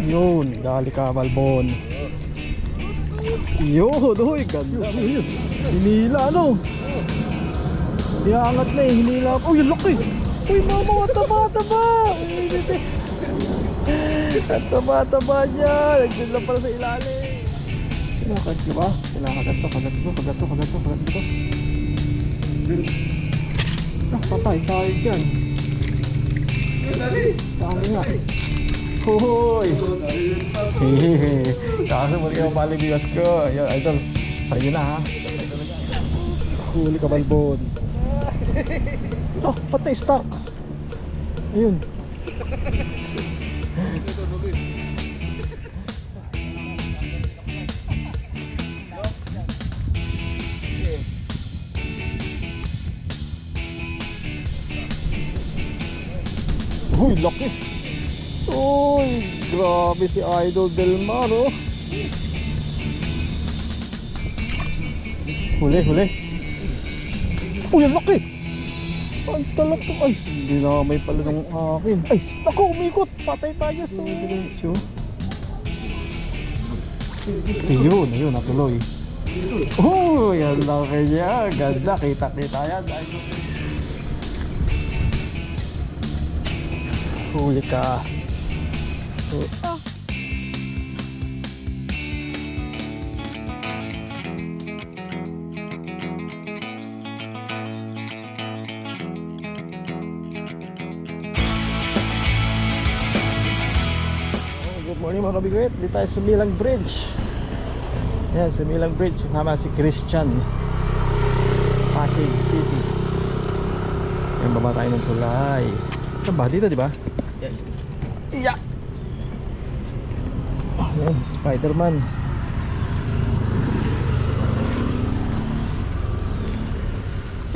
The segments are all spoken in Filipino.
Yun, dali ka Balbon. Yun, uy, ganda. Hinila ano? Iangat na eh, hinila. Uy, yung laki. Uy, mama, taba. Ang taba niya. Nagdun lang pala sa ilalim. Kinakagat ka ba? Kinakagat to. Patay tayo dyan. Dali nga. Hoy! Kaso muli ka mapalibigas ko. Ayan, idol. Sa'yo na ha. Huli ka Balbon. Patay stock. Ayun. Uy, laki. Uy, grabe si Idol Delmar, oh. Huli. Uy, ang laki. Ang talap to. Ay, hindi na may pala ng akin. Ay, naku, umikot. Patay tayo sa diretso. Ayun, natuloy. Uy, ang laki niya. Ganda, kita yan. Huli ka. Good morning mga kabigwit. Dito tayo sa Milang Bridge. Yan, sa Milang Bridge. Kasama si Christian, Pasig City. Yan, baba tayo ng tulay. Saan ba? Dito diba? Yes. Iya. Ayan, Spider-Man.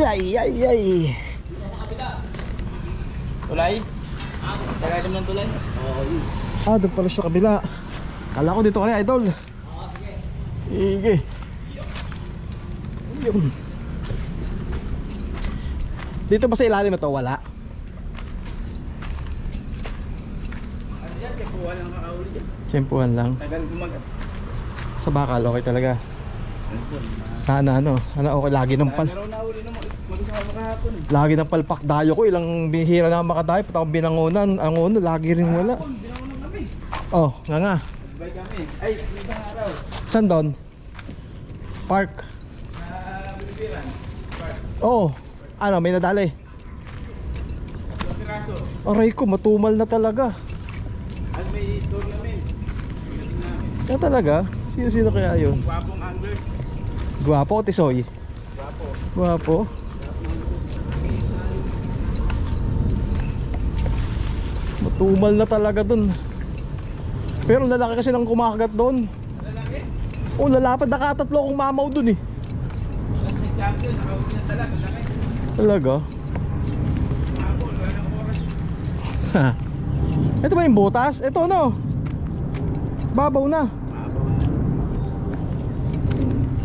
Ay. Tulay? Tagay ng tulay? Oo. Doon pala sa kabila. Kala ko dito ka na, idol. Sige. Yun. Dito ba sa ilalim na to? Wala. Tempuhan lang makahuli dyan. Tsempuhan lang. Tagal gumagat. Sa bakal, okay talaga. Sana okay. Lagi ng Meron nahuli na mag-isama kahapon. lagi ng palpak dayo ko. Ilang bihira na makadayo. Pati akong binangunan. Ang uno, lagi rin wala. Binangunan kami. Oh, nga. Nagbay kami. Ay, isang araw. Saan doon? Park. Bilibiran. Oo. Ano, may nadali. Ang piraso. Aray ko, matumal na talaga. At may tournament. Tingnan namin. Yan talaga? Sino kaya yun? Gwapong anglers. Gwapo o tisoy? Gwapo. Gwapo. Matumal na talaga dun. Pero lalaki kasi nang kumakagat dun. Lalaki? Oh, lalapad, nakatatlo akong mamaw dun eh. Kasi champion, nakahuli ng talag. Ang laki. Talaga? Hapon, wala ng oras. Ito ba yung butas? Ito no? Babaw na.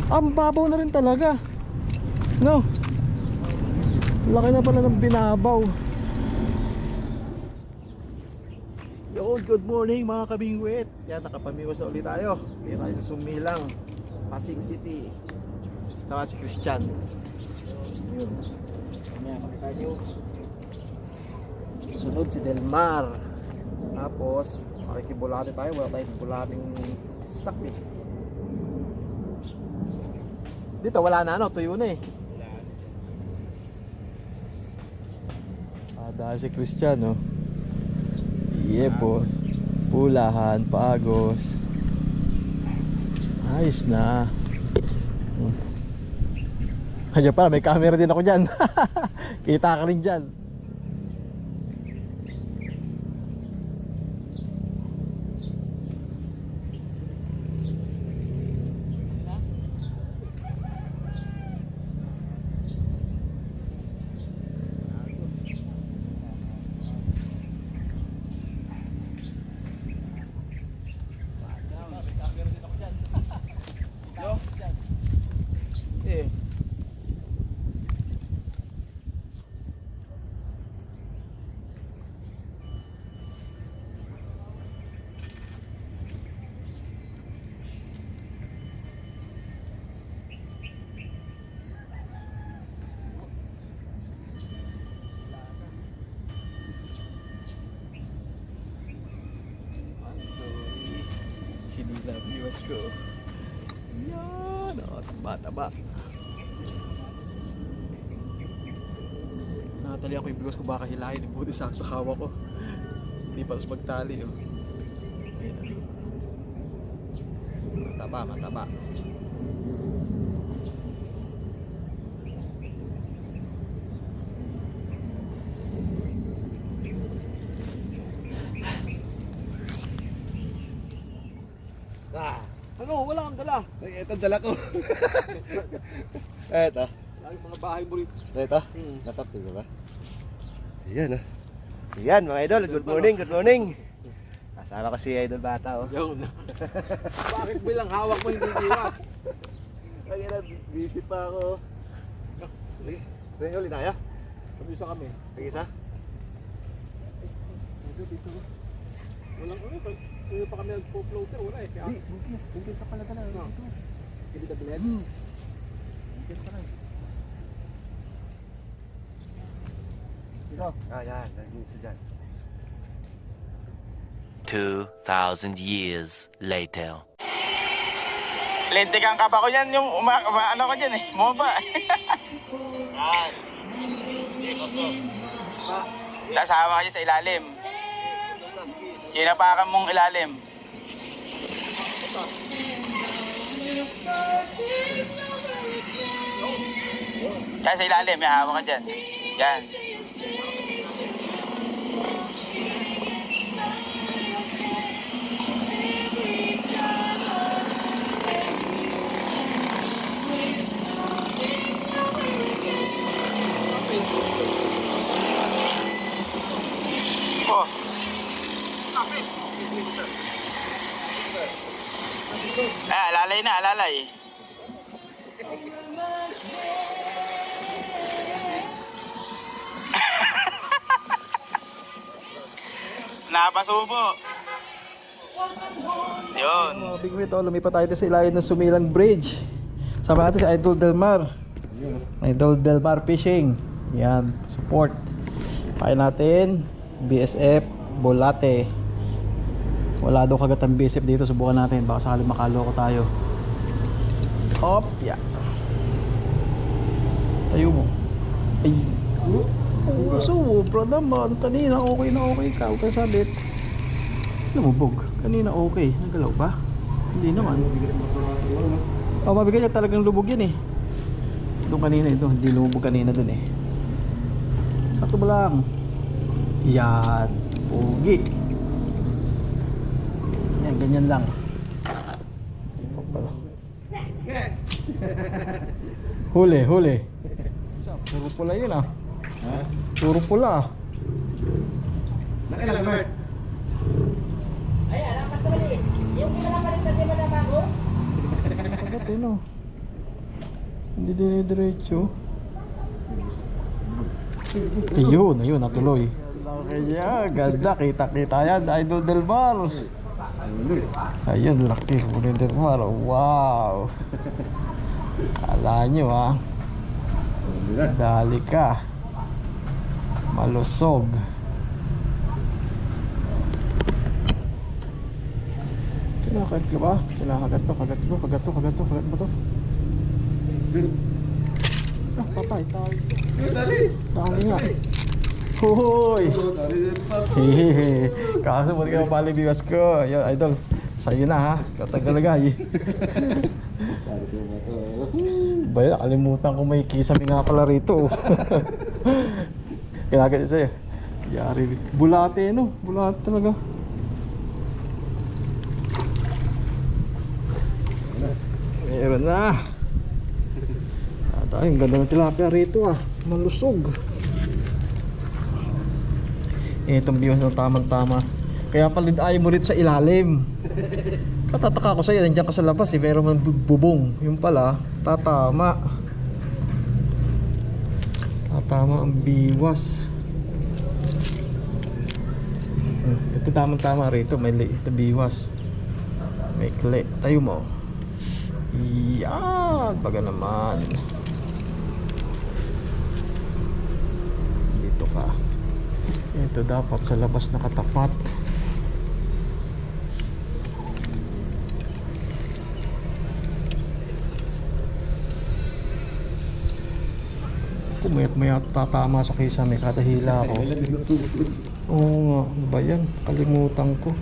Babaw na rin talaga. No? Laki na pala ng binabaw. Good morning mga kabingwit. Yan, nakapamiwas na ulit tayo. Dito tayo sa Sumilang, Pasig City. Sama si Christian. Yun. Mamaya makita nyo. Sunod si Delmar. Tapos makikibulate tayo. Wala tayong bulating stock eh. Dito wala na tuyo na eh. Dahil si Christian no. Po. Pulahan, Pagos. Ayos na. Kaya pala may camera din ako dyan. Kita ka rin dyan. Nabiwas ko. Yan. O, taba-taba. Nakatali ako yung biwas ko, baka hilahin. Buti sakto kawa ko. Hindi pa magtali. Oh. Ayan. Mataba, mataba. Ah, Ano? Wala kang dala. ay, ito dala ko. Ito. Lagi mga bahay mo rin. Ito. Hmm. Natapos ba? Ayan ah. Ayan mga idol, good morning, good morning. Kasama ko si Idol Bata oh. Yun. Bakit bilang hawak mo hindi diwas? Ay, busy pa ako. May huli tayo? Pabisa kami. Pag-isa? Dito. Walang ano. Hindi pa kami nagpo-floater. Wala eh. Di, singkil ka pala dala. No. Ito. Hindi ka bilhin? Singkil ka lang. Ito. Ah, yan. Naging isa dyan. 2,000 years later. Lintikan ka ba ko yan yung ano ko dyan eh. Moba. Yan. Hindi, koso. Kasama ka dyan sa ilalim. Kinapakan mong ilalim. Kaya sa ilalim, may hawak ka dyan. Yan. Oh. Alalay na, alalay. Napasubo. Yun. Big Wit, lumipat tayo sa ilalim ng Sumilang Bridge. Sama natin si Idol Delmar. Idol Delmar Fishing. Yan, support. Pakai natin BSF Bolate. Wala daw kagat ang BSF dito, subukan natin. Baka sakali makaloko tayo. Hop, yeah. Tayo mo. Ay. Oh, sobra naman. Kanina okay na okay ka. Huwag kang sabit. Lumubog. Kanina okay. Nagalaw ba? Hindi naman. Oh, mabigat niya talagang lubog yan eh. Doon kanina ito. Hindi lumubog kanina dun eh. Sakto ba lang? Yan. Pogi. Yan, ganyan lang. Huli, huli. Puro pula yun ah. Puro pula. Nakailan Bert? Kagat eh no. Hindi dire-diretso. Ayun, ayun, natuloy. Kaya, ganda, kita-kita yan, Idol Delmar. Ayun, laki, Idol Delmar. Wow. Kala nyo ha. Dali ka. Malusog. Kinakagat ka ba? Kinakagat to, kagat to, kagat to, kagat to, kagat mo to. Ah, patay, tali. Dali! Tali nga. Hoy! Hehehe. Kaso mo ka mapali biwas ko. Yo, Idol. Sa'yo na ha. Katagalagay. Baya, kalimutan ko may kisame nga pala rito. Kinagat yun sa'yo. Yari. Bulate no? Bulate talaga. Meron na. Ay, ang ganda ng tilapia rito ah. Malusog. Itong biwas ng tamang-tama. Kaya palid ayaw mo rin sa ilalim. Katataka ko sa'yo, nandiyan ka sa labas eh, pero man bubong. Yung pala, tatama. Tatama ang biwas. Ito tamang-tama rito, may liit na biwas. May kle. Tayo mo. Yan, baga naman. Dito ka. Ito dapat sa labas nakatapat. May tatama sa kisame kada hila ko. Oo nga, ano ba yan? Kalimutan ko.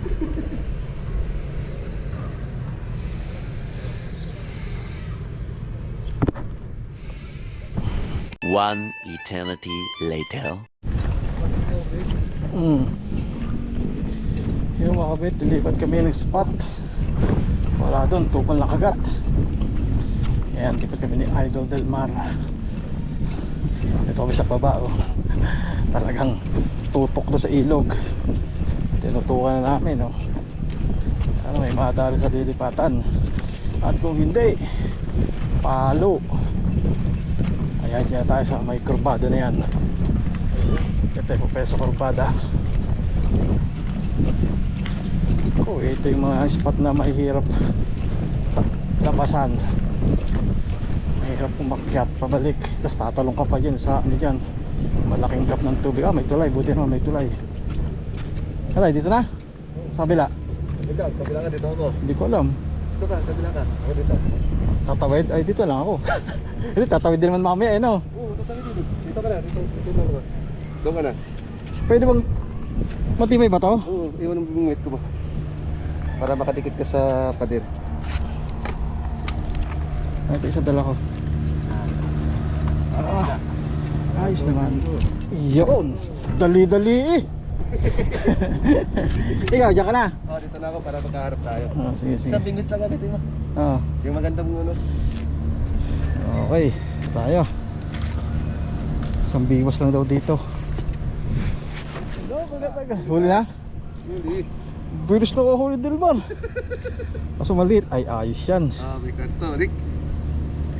One eternity later. Yung mga kabit, lilipat kami ng spot. Wala doon, tukol na kagat. Ayan, lipat kami ni Idol Del Mar. Ito kami sa baba, oh. Talagang tutok na sa ilog. Tinutukan na namin, oh. Sana may madali sa lilipatan. At kung hindi, palo. Ayan, dyan tayo sa may kurbada na yan. Ito yung peso kurbada. Oh, ito yung mga spot na mahihirap lapasan. Mahirap umakyat pabalik. Tapos tatalong ka pa dyan sa ano dyan, malaking gap ng tubig. Ah, may tulay, buti naman may tulay. Alay, dito na? Sa kabila? Kabila ka, dito ako. Hindi ko alam. Dito ka, kabila ka. Ako dito. Tatawid? Ay, dito lang ako. Hindi, tatawid din naman mamaya, eh, no? Oo, tatawid dito. Dito ka na, dito lang ako. Doon ka na. Pwede bang matibay ba to? Oo, iwan ang bungwit ko ba? Para makadikit ka sa pader. Ito isa dala ko. Ah, ayos naman. Yun! Dali-dali eh! Ikaw, dyan ka na? Oo, dito na ako para magkaharap tayo. Ah, sige, sige. Isang bingwit lang agad, mo. Ah, Yung magandang ano. okay, tayo. Isang biwas lang daw dito. Huli na? Hindi. Bilis na ako huli, Delmar. Kaso maliit. Ay, ayos yan. Ah, may kanto, Rick.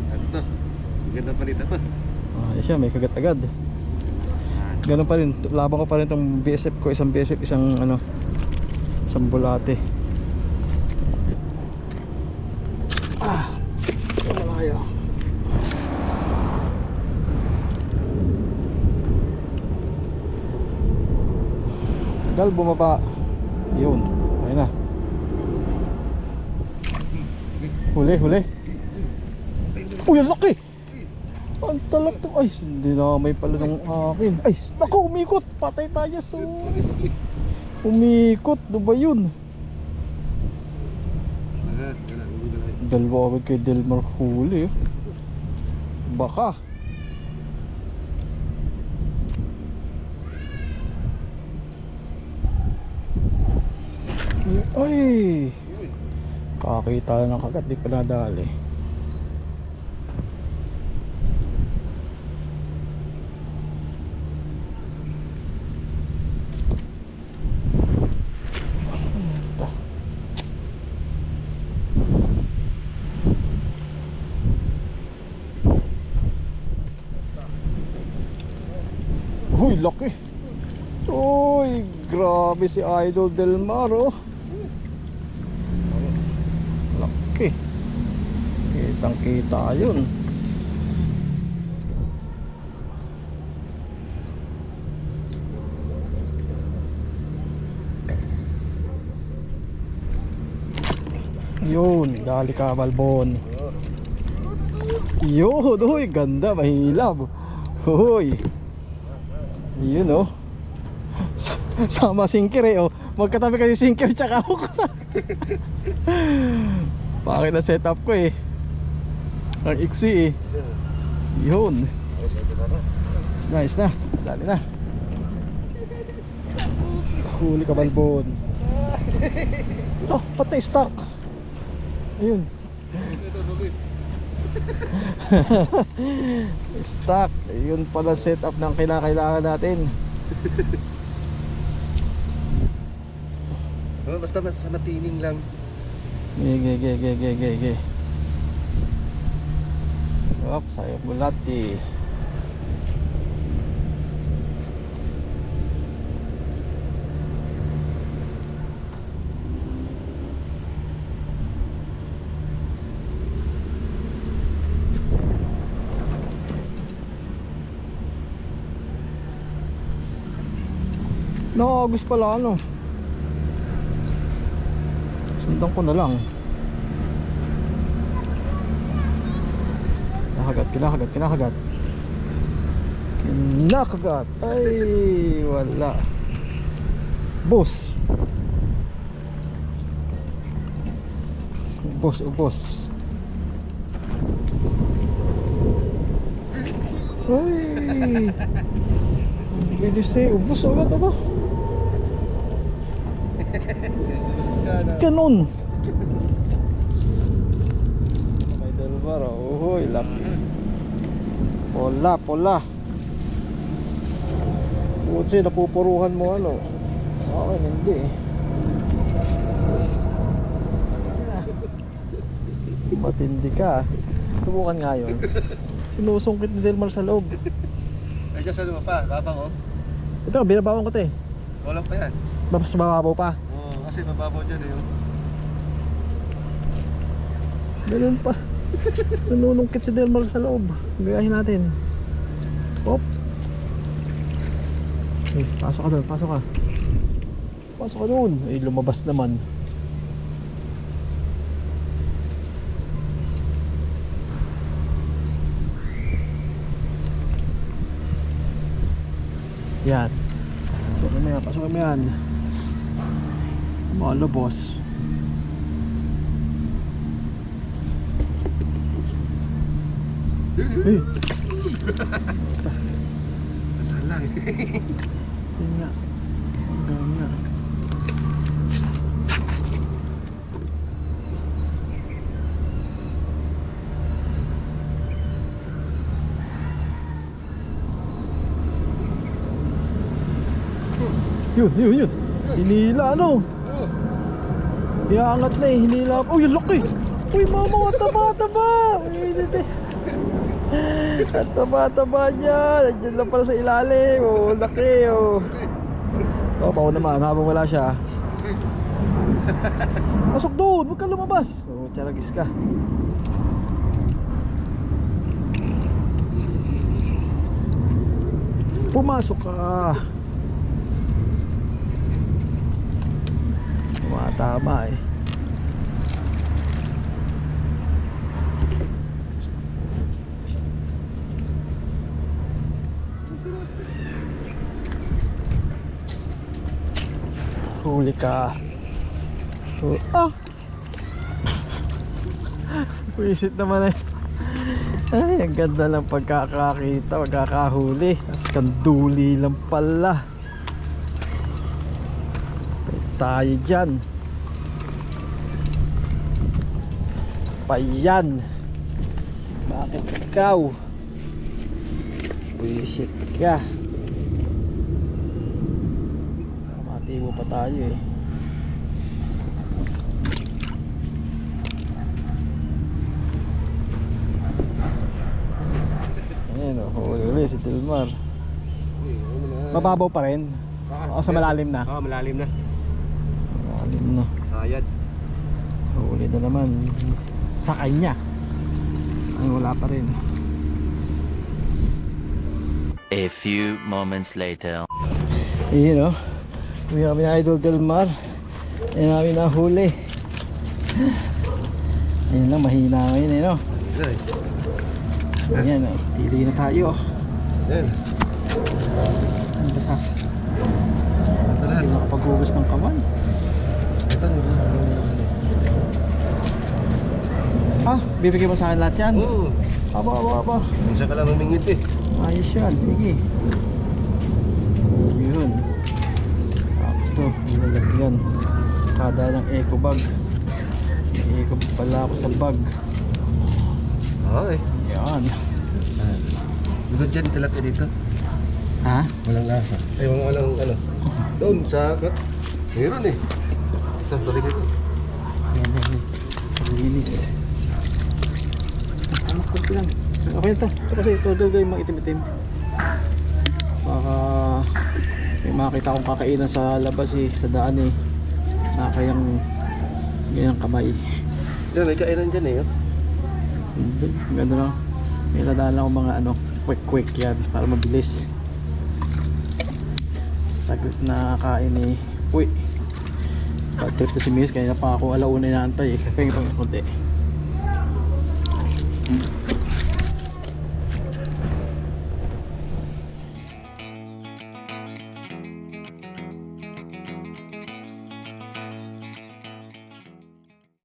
Kanto. Maganda pa nito to. Ayos yan, may kagat agad. Ganun pa rin, labang ko pa rin itong BSF ko. Isang BSF, isang ano, isang bulate. Ah, malayo. Tagal bumaba. Yun, ayun na. Huli, huli. Uy, ang laki! Ang talak to. Ay, hindi na may pala ng akin. Ay, naku, umikot. Patay tayo. So, umikot. Ano ba yun? Dalawa agad kay Delmar huli. Baka. Ay, kakita na ng kagat. Di pa nadali. Uy, laki. Uy, grabe si Idol Del Mar, oh. Laki. Kitang kita yun. Yun, dali ka, Balbon. Yun, uy, ganda, mahilab. Uy. Yun, oh. Sama singkir, eh, oh. Magkatabi kasi singkir tsaka hook. Pakit na setup ko, eh. Ang iksi, eh. Yun. Nice na. Dali na. Huli ka, Balbon. Oh, patay stock. Ayun. Stock. Yun pala setup ng kailangan natin. Basta sa matining lang. Ge. Op, saya bulati. No, August pala ano. Sundan ko na lang. Kinakagat. Nakagat. Ay, wala. Ubos. Ubos. Ay. Bilis eh. Ubos agad ba? Ganun. May dalbar. Uhoy, laki. Pola. Kasi napupuruhan mo ano. Sa akin hindi eh. Matindi ka. Subukan nga yun. Sinusungkit ni Delmar sa loob. Ay, dyan sa luma pa, babang oh. Ito, binabawan ko ito eh. Walang pa yan. Mas mababaw pa. Oo, kasi mababaw dyan eh. Ganun pa. Nanunungkit si Delmar sa loob. Gayahin natin. Hop. Eh, pasok ka doon, pasok ka. Pasok ka doon. Eh, lumabas naman. Yan. Pasok kami yan. Malo, boss. Eh. Lang. Yun nga. Hanggang nga. Yun. Hinila ano? Iangat na eh, hinila. Oh, yung laki! Uy, mama, taba! Ang taba niya. Nandiyan lang pala sa ilalim. Oh, laki oh. Oh, pao naman habang wala siya. Pasok doon, huwag ka lumabas. Oh, tiyaragis ka. Pumasok ka. Tama eh. Huli ka. Ah! Wisit naman eh. Ay, ang ganda ng pagkakakita, pagkakahuli. As kanduli lang pala. Tayo dyan. Payan. Bakit ikaw? Wisit ka. Matibo pa tayo eh. Ayan o, huli si Delmar. Mababaw pa rin? O sa malalim na? Oo, malalim na. Malalim na. Sayad. Huli na naman sa kanya. Ay, wala pa rin. A few moments later. Ayan o, uwi kami na Idol Delmar. Ayan namin nahuli. Ayan lang, mahina ngayon eh no. Ayan o, pili na tayo. Ayan. Ano ba sa? Ito lahat. Hindi makapaghugas ng kamay. Ito nito sa akin. Ah, bibigyan mo sa akin lahat yan? Oo. Aba. Minsan ka lang mamingit eh. Ayos yan, sige. Yun. Sakto, nilalagyan. Kada ng eco bag. May eco bag pala ako sa bag. Okay. Yan. Lugod dyan, tilapia dito. Ha? Walang lasa. Ay, walang ano. Doon sa... Meron eh. Ito, tuloy dito. Yan. Linis. Ano ko lang. Okay ito. Ito kasi ito yung mga itim-itim. Baka may makita akong kakainan sa labas eh. Sa daan eh. Nakakayang ganyan kamay. Diyan, may kainan dyan eh. Oh. Ganda lang. May ladaan lang akong mga ano, quick yan para mabilis. Saglit na kain eh. Uy. Bad trip to si Miss. Kaya pa ako alauna inaantay eh. Kaya ito konti.